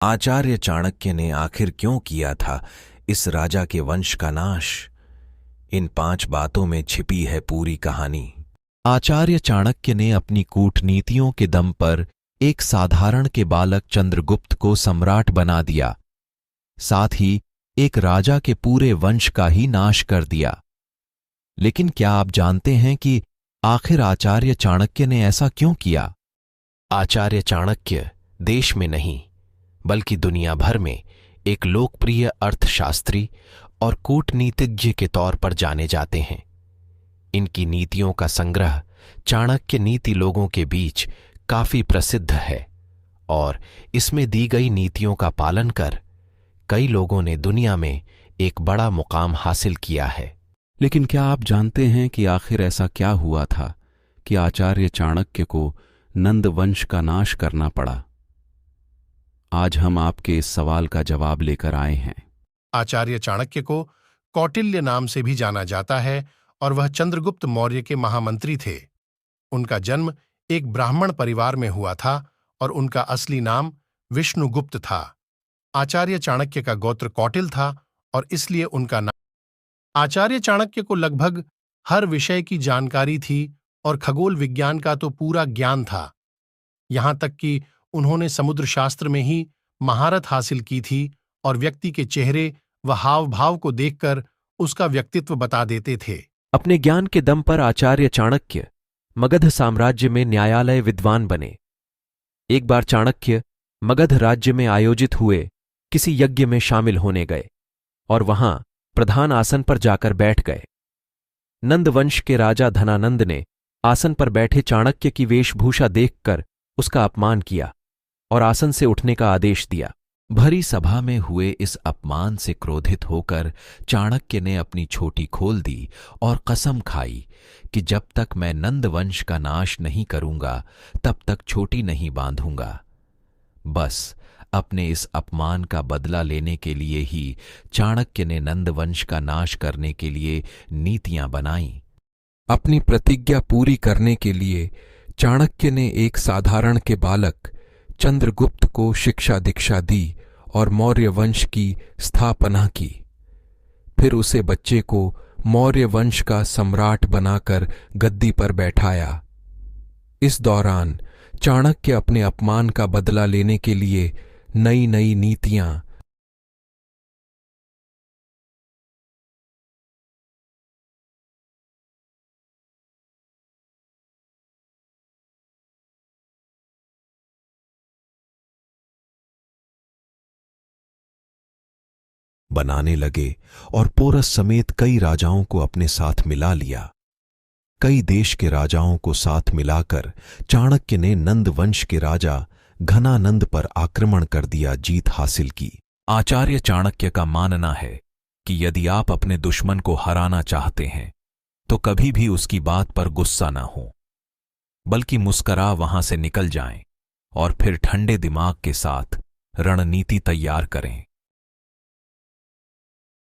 आचार्य चाणक्य ने आखिर क्यों किया था इस राजा के वंश का नाश? इन 5 बातों में छिपी है पूरी कहानी। आचार्य चाणक्य ने अपनी कूटनीतियों के दम पर एक साधारण के बालक चंद्रगुप्त को सम्राट बना दिया, साथ ही एक राजा के पूरे वंश का ही नाश कर दिया। लेकिन क्या आप जानते हैं कि आखिर आचार्य चाणक्य ने ऐसा क्यों किया? आचार्य चाणक्य देश में नहीं बल्कि दुनिया भर में एक लोकप्रिय अर्थशास्त्री और कूटनीतिज्ञ के तौर पर जाने जाते हैं। इनकी नीतियों का संग्रह चाणक्य नीति लोगों के बीच काफी प्रसिद्ध है और इसमें दी गई नीतियों का पालन कर कई लोगों ने दुनिया में एक बड़ा मुकाम हासिल किया है। लेकिन क्या आप जानते हैं कि आखिर ऐसा क्या हुआ था कि आचार्य चाणक्य को नंद वंश का नाश करना पड़ा? आज हम आपके इस सवाल का जवाब लेकर आए हैं। आचार्य चाणक्य को कौटिल्य नाम से भी जाना जाता है और वह चंद्रगुप्त मौर्य के महामंत्री थे। उनका जन्म एक ब्राह्मण परिवार में हुआ था और उनका असली नाम विष्णुगुप्त था। आचार्य चाणक्य का गोत्र कौटिल था और इसलिए उनका नाम। आचार्य चाणक्य को लगभग हर विषय की जानकारी थी और खगोल विज्ञान का तो पूरा ज्ञान था। यहां तक कि उन्होंने समुद्र शास्त्र में ही महारत हासिल की थी और व्यक्ति के चेहरे व हाव भाव को देखकर उसका व्यक्तित्व बता देते थे। अपने ज्ञान के दम पर आचार्य चाणक्य मगध साम्राज्य में न्यायालय विद्वान बने। एक बार चाणक्य मगध राज्य में आयोजित हुए किसी यज्ञ में शामिल होने गए और वहां प्रधान आसन पर जाकर बैठ गए। नंद वंश के राजा धनानंद ने आसन पर बैठे चाणक्य की वेशभूषा देखकर उसका अपमान किया और आसन से उठने का आदेश दिया। भरी सभा में हुए इस अपमान से क्रोधित होकर चाणक्य ने अपनी छोटी खोल दी और कसम खाई कि जब तक मैं नंद वंश का नाश नहीं करूंगा तब तक छोटी नहीं बांधूंगा। बस अपने इस अपमान का बदला लेने के लिए ही चाणक्य ने नंद वंश का नाश करने के लिए नीतियां बनाईं। अपनी प्रतिज्ञा पूरी करने के लिए चाणक्य ने एक साधारण के बालक चंद्रगुप्त को शिक्षा दीक्षा दी और मौर्य वंश की स्थापना की। फिर उसे बच्चे को मौर्य वंश का सम्राट बनाकर गद्दी पर बैठाया। इस दौरान चाणक्य अपने अपमान का बदला लेने के लिए नई नई नीतियां बनाने लगे और पोरस समेत कई राजाओं को अपने साथ मिला लिया। कई देश के राजाओं को साथ मिलाकर चाणक्य ने नंद वंश के राजा घनानंद पर आक्रमण कर दिया, जीत हासिल की। आचार्य चाणक्य का मानना है कि यदि आप अपने दुश्मन को हराना चाहते हैं तो कभी भी उसकी बात पर गुस्सा ना हो, बल्कि मुस्करा वहां से निकल जाएं और फिर ठंडे दिमाग के साथ रणनीति तैयार करें।